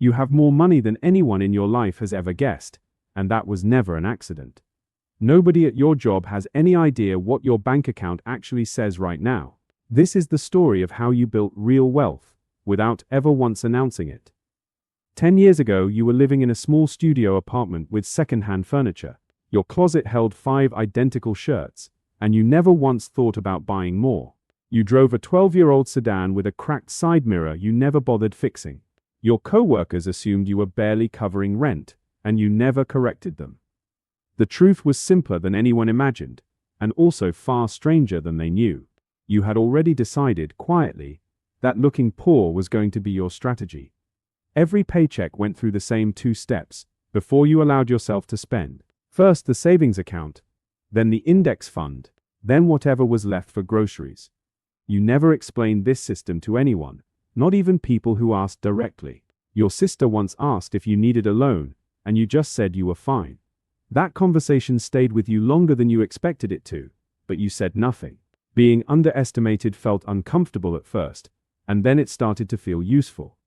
You have more money than anyone in your life has ever guessed, and that was never an accident. Nobody at your job has any idea what your bank account actually says right now. This is the story of how you built real wealth, without ever once announcing it. 10 years ago, you were living in a small studio apartment with second-hand furniture. Your closet held 5 identical shirts, and you never once thought about buying more. You drove a 12-year-old sedan with a cracked side mirror you never bothered fixing. Your co-workers assumed you were barely covering rent, and you never corrected them. The truth was simpler than anyone imagined, and also far stranger than they knew. You had already decided, quietly, that looking poor was going to be your strategy. Every paycheck went through the same 2 steps, before you allowed yourself to spend. First the savings account, then the index fund, then whatever was left for groceries. You never explained this system to anyone, not even people who asked directly. Your sister once asked if you needed a loan, and you just said you were fine. That conversation stayed with you longer than you expected it to, but you said nothing. Being underestimated felt uncomfortable at first, and then it started to feel useful.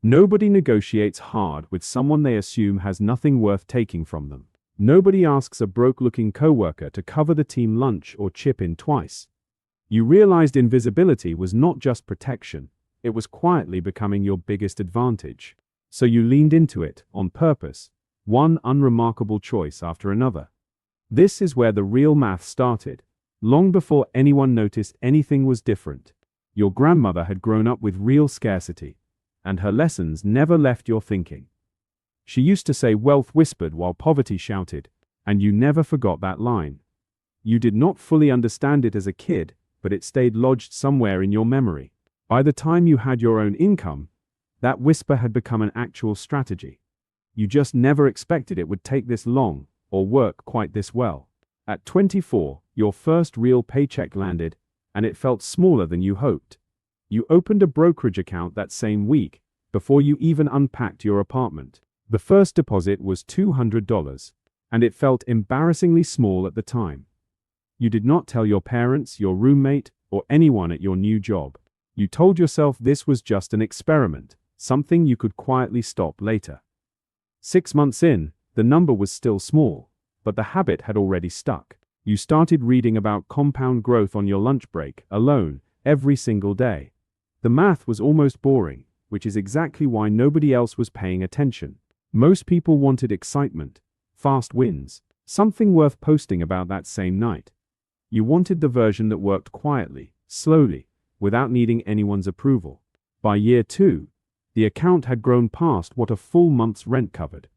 Nobody negotiates hard with someone they assume has nothing worth taking from them. Nobody asks a broke-looking coworker to cover the team lunch or chip in twice. You realized invisibility was not just protection, it was quietly becoming your biggest advantage. So you leaned into it, on purpose, one unremarkable choice after another. This is where the real math started, long before anyone noticed anything was different. Your grandmother had grown up with real scarcity, and her lessons never left your thinking. She used to say wealth whispered while poverty shouted, and you never forgot that line. You did not fully understand it as a kid, but it stayed lodged somewhere in your memory. By the time you had your own income, that whisper had become an actual strategy. You just never expected it would take this long, or work quite this well. At 24, your first real paycheck landed, and it felt smaller than you hoped. You opened a brokerage account that same week, before you even unpacked your apartment. The first deposit was $200, and it felt embarrassingly small at the time. You did not tell your parents, your roommate, or anyone at your new job. You told yourself this was just an experiment, something you could quietly stop later. 6 months in, the number was still small, but the habit had already stuck. You started reading about compound growth on your lunch break, alone, every single day. The math was almost boring, which is exactly why nobody else was paying attention. Most people wanted excitement, fast wins, something worth posting about that same night. You wanted the version that worked quietly, slowly, without needing anyone's approval. By year 2, the account had grown past what a full month's rent covered.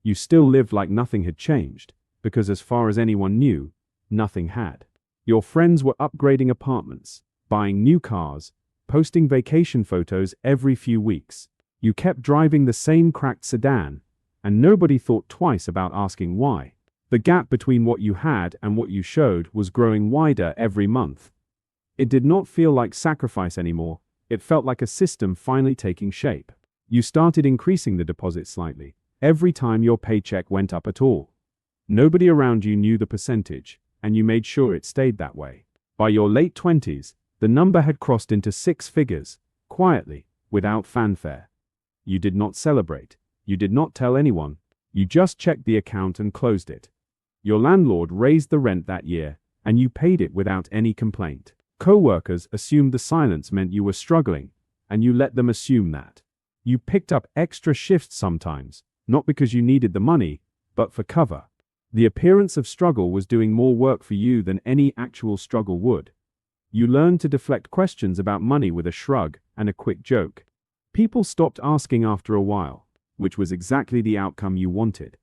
You still lived like nothing had changed, because as far as anyone knew, nothing had. Your friends were upgrading apartments, buying new cars, posting vacation photos every few weeks. You kept driving the same cracked sedan, and nobody thought twice about asking why. The gap between what you had and what you showed was growing wider every month. It did not feel like sacrifice anymore, it felt like a system finally taking shape. You started increasing the deposit slightly, every time your paycheck went up at all. Nobody around you knew the percentage, and you made sure it stayed that way. By your late 20s, the number had crossed into 6 figures, quietly, without fanfare. You did not celebrate, you did not tell anyone, you just checked the account and closed it. Your landlord raised the rent that year, and you paid it without any complaint. Co-workers assumed the silence meant you were struggling, and you let them assume that. You picked up extra shifts sometimes, not because you needed the money, but for cover. The appearance of struggle was doing more work for you than any actual struggle would. You learned to deflect questions about money with a shrug and a quick joke. People stopped asking after a while, which was exactly the outcome you wanted.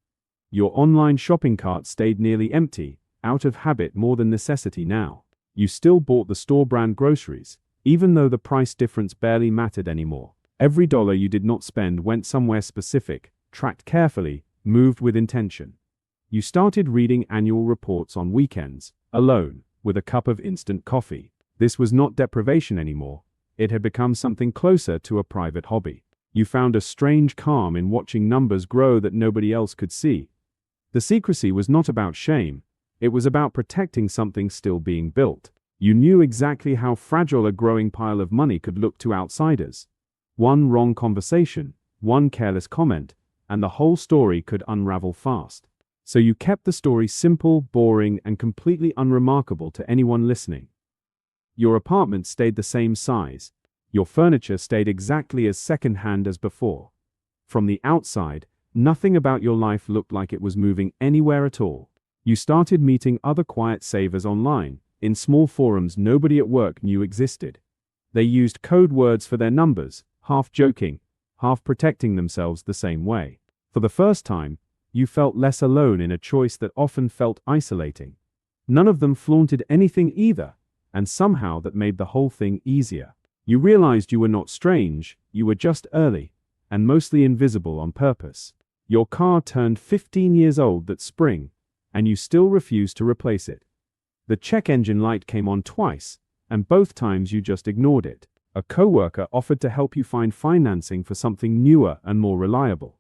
Your online shopping cart stayed nearly empty, out of habit more than necessity now. You still bought the store-brand groceries, even though the price difference barely mattered anymore. Every dollar you did not spend went somewhere specific, tracked carefully, moved with intention. You started reading annual reports on weekends, alone, with a cup of instant coffee. This was not deprivation anymore. It had become something closer to a private hobby. You found a strange calm in watching numbers grow that nobody else could see. The secrecy was not about shame. It was about protecting something still being built. You knew exactly how fragile a growing pile of money could look to outsiders. One wrong conversation, one careless comment, and the whole story could unravel fast. So you kept the story simple, boring, and completely unremarkable to anyone listening. Your apartment stayed the same size. Your furniture stayed exactly as second-hand as before. From the outside, nothing about your life looked like it was moving anywhere at all. You started meeting other quiet savers online, in small forums nobody at work knew existed. They used code words for their numbers, half joking, half protecting themselves the same way. For the first time, you felt less alone in a choice that often felt isolating. None of them flaunted anything either, and somehow that made the whole thing easier. You realized you were not strange, you were just early, and mostly invisible on purpose. Your car turned 15 years old that spring, and you still refused to replace it. The check engine light came on twice, and both times you just ignored it. A coworker offered to help you find financing for something newer and more reliable.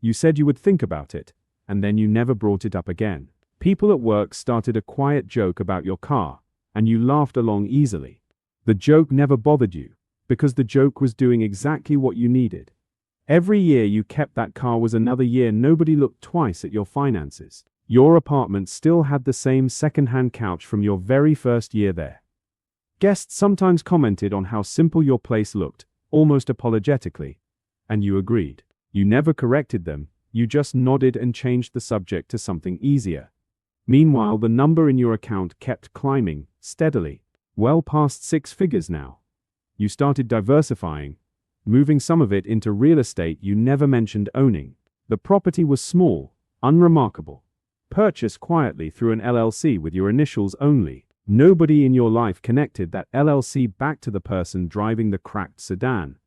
You said you would think about it, and then you never brought it up again. People at work started a quiet joke about your car, and you laughed along easily. The joke never bothered you, because the joke was doing exactly what you needed. Every year you kept that car was another year nobody looked twice at your finances. Your apartment still had the same second-hand couch from your very first year there. Guests sometimes commented on how simple your place looked, almost apologetically, and you agreed. You never corrected them, you just nodded and changed the subject to something easier. Meanwhile, the number in your account kept climbing, steadily, well past 6 figures now. You started diversifying, moving some of it into real estate you never mentioned owning. The property was small, unremarkable, purchased quietly through an LLC with your initials only. Nobody in your life connected that LLC back to the person driving the cracked sedan.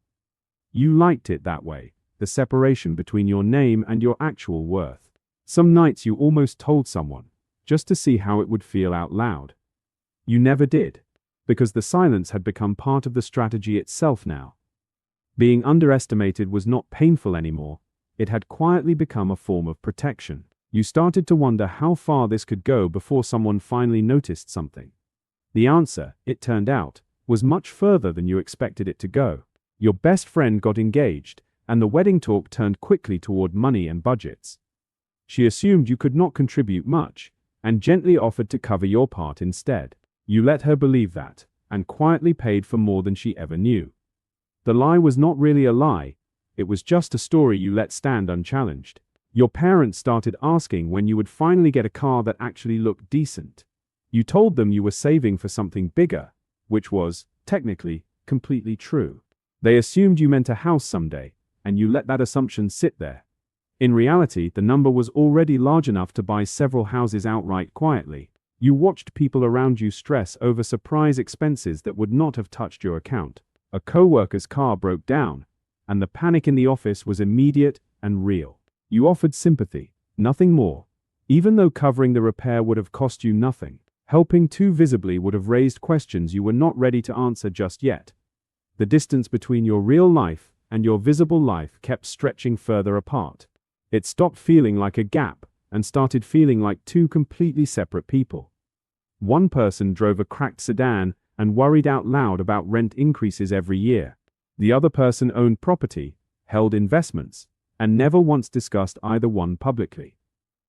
You liked it that way, the separation between your name and your actual worth. Some nights you almost told someone, just to see how it would feel out loud. You never did, because the silence had become part of the strategy itself now. Being underestimated was not painful anymore, it had quietly become a form of protection. You started to wonder how far this could go before someone finally noticed something. The answer, it turned out, was much further than you expected it to go. Your best friend got engaged, and the wedding talk turned quickly toward money and budgets. She assumed you could not contribute much, and gently offered to cover your part instead. You let her believe that, and quietly paid for more than she ever knew. The lie was not really a lie, it was just a story you let stand unchallenged. Your parents started asking when you would finally get a car that actually looked decent. You told them you were saving for something bigger, which was, technically, completely true. They assumed you meant a house someday, and you let that assumption sit there. In reality, the number was already large enough to buy several houses outright quietly. You watched people around you stress over surprise expenses that would not have touched your account. A co-worker's car broke down, and the panic in the office was immediate and real. You offered sympathy, nothing more, even though covering the repair would have cost you nothing. Helping too visibly would have raised questions you were not ready to answer just yet. The distance between your real life and your visible life kept stretching further apart. It stopped feeling like a gap and started feeling like two completely separate people. One person drove a cracked sedan and worried out loud about rent increases every year. The other person owned property, held investments, and never once discussed either one publicly.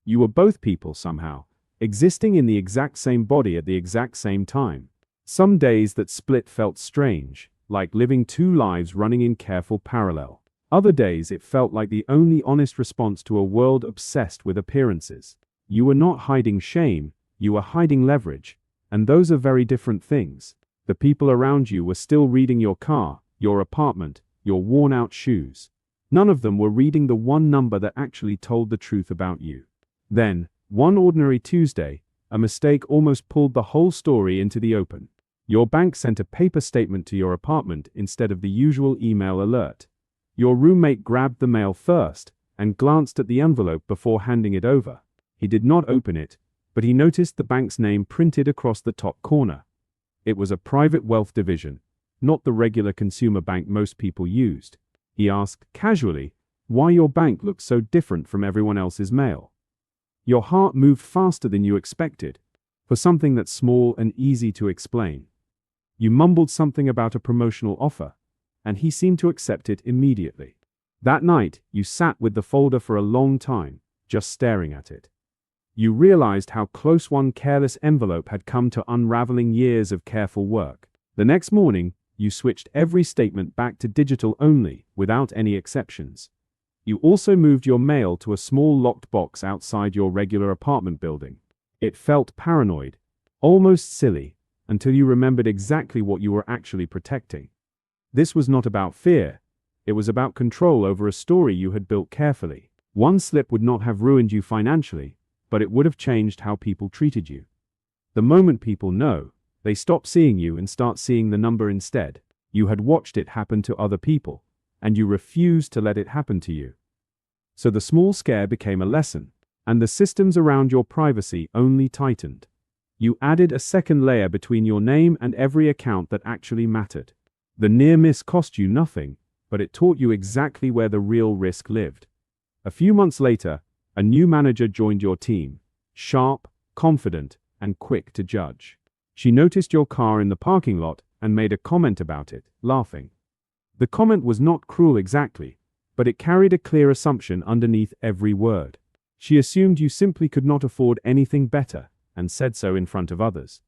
You were both people somehow, existing in the exact same body at the exact same time. Some days that split felt strange, like living two lives running in careful parallel. Other days it felt like the only honest response to a world obsessed with appearances. You were not hiding shame, you were hiding leverage, and those are very different things. The people around you were still reading your car, your apartment, your worn-out shoes. None of them were reading the one number that actually told the truth about you. Then, one ordinary Tuesday, a mistake almost pulled the whole story into the open. Your bank sent a paper statement to your apartment instead of the usual email alert. Your roommate grabbed the mail first and glanced at the envelope before handing it over. He did not open it, but he noticed the bank's name printed across the top corner. It was a private wealth division, not the regular consumer bank most people used. He asked, casually, why your bank looked so different from everyone else's mail. Your heart moved faster than you expected, for something that's small and easy to explain. You mumbled something about a promotional offer, and he seemed to accept it immediately. That night, you sat with the folder for a long time, just staring at it. You realized how close one careless envelope had come to unraveling years of careful work. The next morning, you switched every statement back to digital only, without any exceptions. You also moved your mail to a small locked box outside your regular apartment building. It felt paranoid, almost silly, until you remembered exactly what you were actually protecting. This was not about fear. It was about control over a story you had built carefully. One slip would not have ruined you financially, but it would have changed how people treated you. The moment people know, they stop seeing you and start seeing the number instead. You had watched it happen to other people, and you refused to let it happen to you. So the small scare became a lesson, and the systems around your privacy only tightened. You added a second layer between your name and every account that actually mattered. The near miss cost you nothing, but it taught you exactly where the real risk lived. A few months later, a new manager joined your team, sharp, confident, and quick to judge. She noticed your car in the parking lot and made a comment about it, laughing. The comment was not cruel exactly, but it carried a clear assumption underneath every word. She assumed you simply could not afford anything better, and said so in front of others.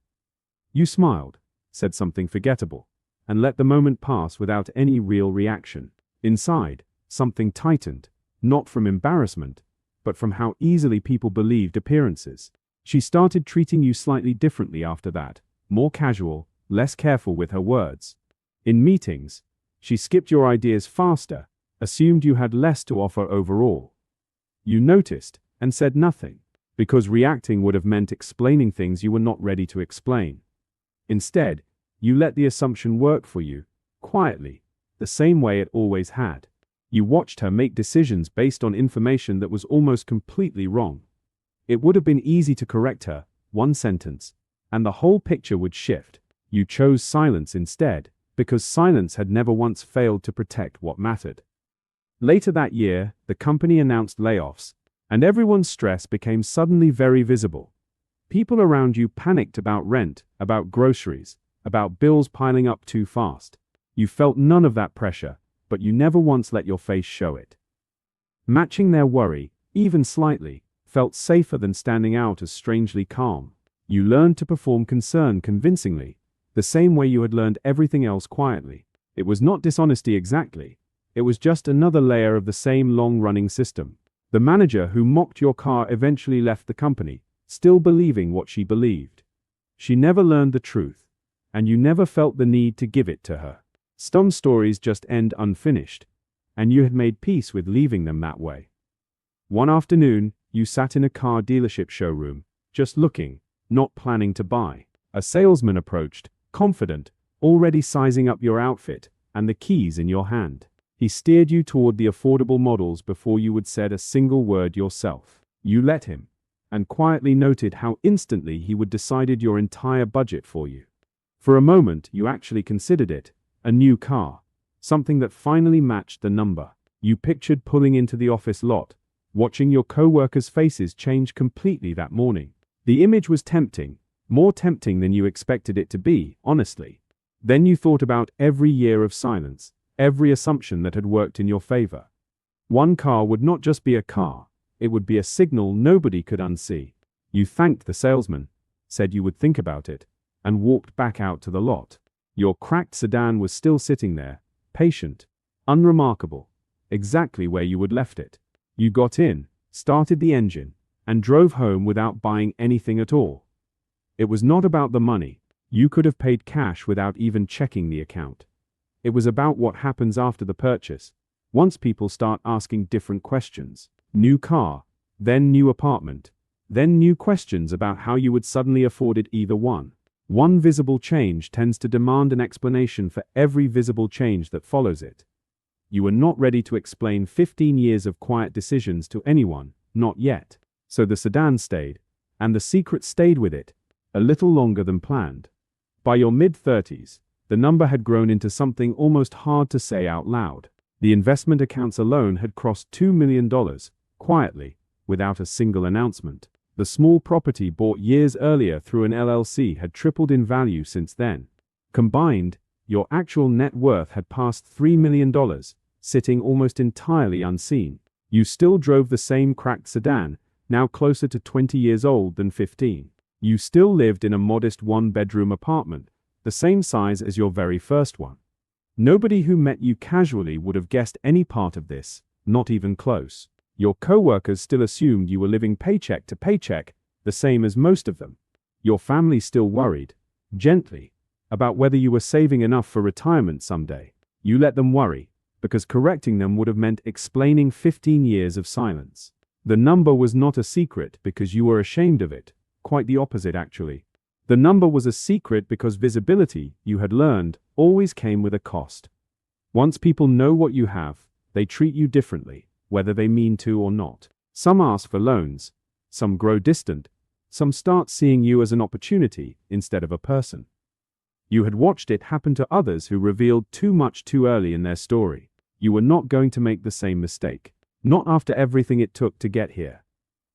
You smiled, said something forgettable, and let the moment pass without any real reaction. Inside, something tightened, not from embarrassment, but from how easily people believed appearances. She started treating you slightly differently after that, more casual, less careful with her words. In meetings, she skipped your ideas faster, assumed you had less to offer overall. You noticed, and said nothing, because reacting would have meant explaining things you were not ready to explain. Instead, you let the assumption work for you, quietly, the same way it always had. You watched her make decisions based on information that was almost completely wrong. It would have been easy to correct her, one sentence, and the whole picture would shift. You chose silence instead, because silence had never once failed to protect what mattered. Later that year, the company announced layoffs, and everyone's stress became suddenly very visible. People around you panicked about rent, about groceries, about bills piling up too fast. You felt none of that pressure, but you never once let your face show it. Matching their worry, even slightly, felt safer than standing out as strangely calm. You learned to perform concern convincingly, the same way you had learned everything else quietly. It was not dishonesty exactly. It was just another layer of the same long-running system. The manager who mocked your car eventually left the company, still believing what she believed. She never learned the truth, and you never felt the need to give it to her. Some stories just end unfinished, and you had made peace with leaving them that way. One afternoon, you sat in a car dealership showroom, just looking, not planning to buy. A salesman approached, confident, already sizing up your outfit, and the keys in your hand. He steered you toward the affordable models before you would said a single word yourself. You let him, and quietly noted how instantly he would decided your entire budget for you. For a moment, you actually considered it, a new car, something that finally matched the number. You pictured pulling into the office lot, watching your co-workers' faces change completely that morning. The image was tempting, more tempting than you expected it to be, honestly. Then you thought about every year of silence, every assumption that had worked in your favor. One car would not just be a car, it would be a signal nobody could unsee. You thanked the salesman, said you would think about it, and walked back out to the lot. Your cracked sedan was still sitting there, patient, unremarkable, exactly where you had left it. You got in, started the engine, and drove home without buying anything at all. It was not about the money. You could have paid cash without even checking the account. It was about what happens after the purchase, once people start asking different questions. New car, then new apartment, then new questions about how you would suddenly afford either one. One visible change tends to demand an explanation for every visible change that follows it. You were not ready to explain 15 years of quiet decisions to anyone, not yet. So the sedan stayed, and the secret stayed with it, a little longer than planned. By your mid-30s, the number had grown into something almost hard to say out loud. The investment accounts alone had crossed $2 million, quietly, without a single announcement. The small property bought years earlier through an LLC had tripled in value since then. Combined, your actual net worth had passed $3 million, sitting almost entirely unseen. You still drove the same cracked sedan, now closer to 20 years old than 15. You still lived in a modest one-bedroom apartment, the same size as your very first one. Nobody who met you casually would have guessed any part of this, not even close. Your co-workers still assumed you were living paycheck to paycheck, the same as most of them. Your family still worried, gently, about whether you were saving enough for retirement someday. You let them worry, because correcting them would have meant explaining 15 years of silence. The number was not a secret because you were ashamed of it, quite the opposite actually. The number was a secret because visibility, you had learned, always came with a cost. Once people know what you have, they treat you differently, whether they mean to or not. Some ask for loans, some grow distant, some start seeing you as an opportunity instead of a person. You had watched it happen to others who revealed too much too early in their story. You were not going to make the same mistake. Not after everything it took to get here.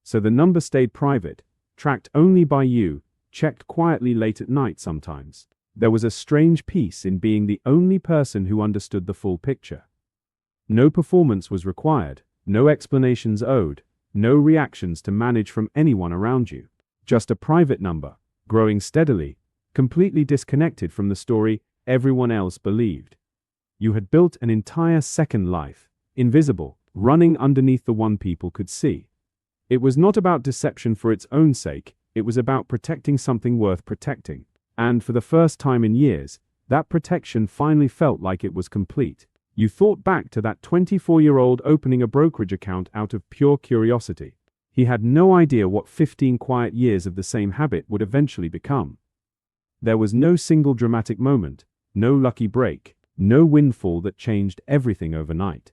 So the number stayed private, tracked only by you, checked quietly late at night sometimes. There was a strange peace in being the only person who understood the full picture. No performance was required, no explanations owed, no reactions to manage from anyone around you. Just a private number, growing steadily, completely disconnected from the story everyone else believed. You had built an entire second life, invisible, running underneath the one people could see. It was not about deception for its own sake, it was about protecting something worth protecting. And for the first time in years, that protection finally felt like it was complete. You thought back to that 24-year-old opening a brokerage account out of pure curiosity. He had no idea what 15 quiet years of the same habit would eventually become. There was no single dramatic moment, no lucky break, no windfall that changed everything overnight.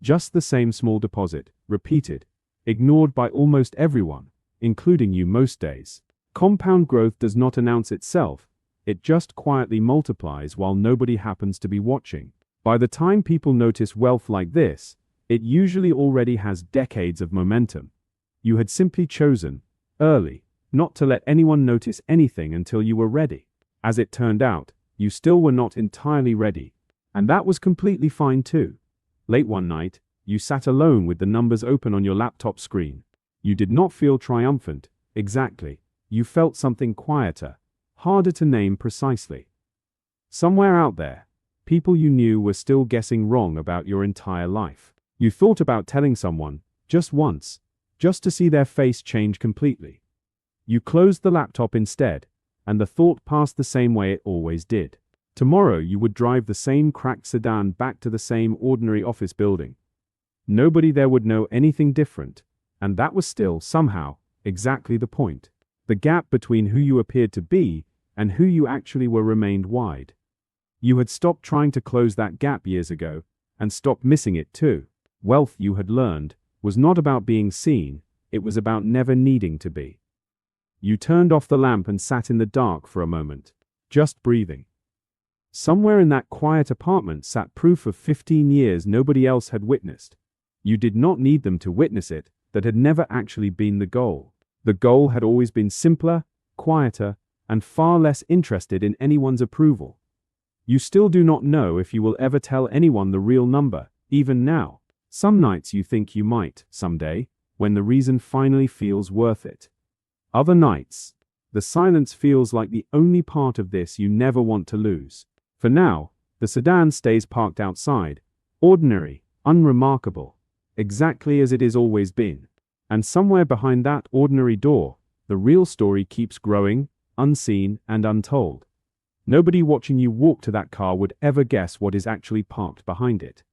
Just the same small deposit, repeated, ignored by almost everyone, including you most days. Compound growth does not announce itself, it just quietly multiplies while nobody happens to be watching. By the time people notice wealth like this, it usually already has decades of momentum. You had simply chosen, early, not to let anyone notice anything until you were ready. As it turned out, you still were not entirely ready. And that was completely fine too. Late one night, you sat alone with the numbers open on your laptop screen. You did not feel triumphant, exactly. You felt something quieter, harder to name precisely. Somewhere out there, people you knew were still guessing wrong about your entire life. You thought about telling someone, just once, just to see their face change completely. You closed the laptop instead, and the thought passed the same way it always did. Tomorrow you would drive the same cracked sedan back to the same ordinary office building. Nobody there would know anything different, and that was still, somehow, exactly the point. The gap between who you appeared to be and who you actually were remained wide. You had stopped trying to close that gap years ago, and stopped missing it too. Wealth, you had learned, was not about being seen, it was about never needing to be. You turned off the lamp and sat in the dark for a moment, just breathing. Somewhere in that quiet apartment sat proof of 15 years nobody else had witnessed. You did not need them to witness it, that had never actually been the goal. The goal had always been simpler, quieter, and far less interested in anyone's approval. You still do not know if you will ever tell anyone the real number, even now. Some nights you think you might, someday, when the reason finally feels worth it. Other nights, the silence feels like the only part of this you never want to lose. For now, the sedan stays parked outside, ordinary, unremarkable, exactly as it has always been. And somewhere behind that ordinary door, the real story keeps growing, unseen and untold. Nobody watching you walk to that car would ever guess what is actually parked behind it.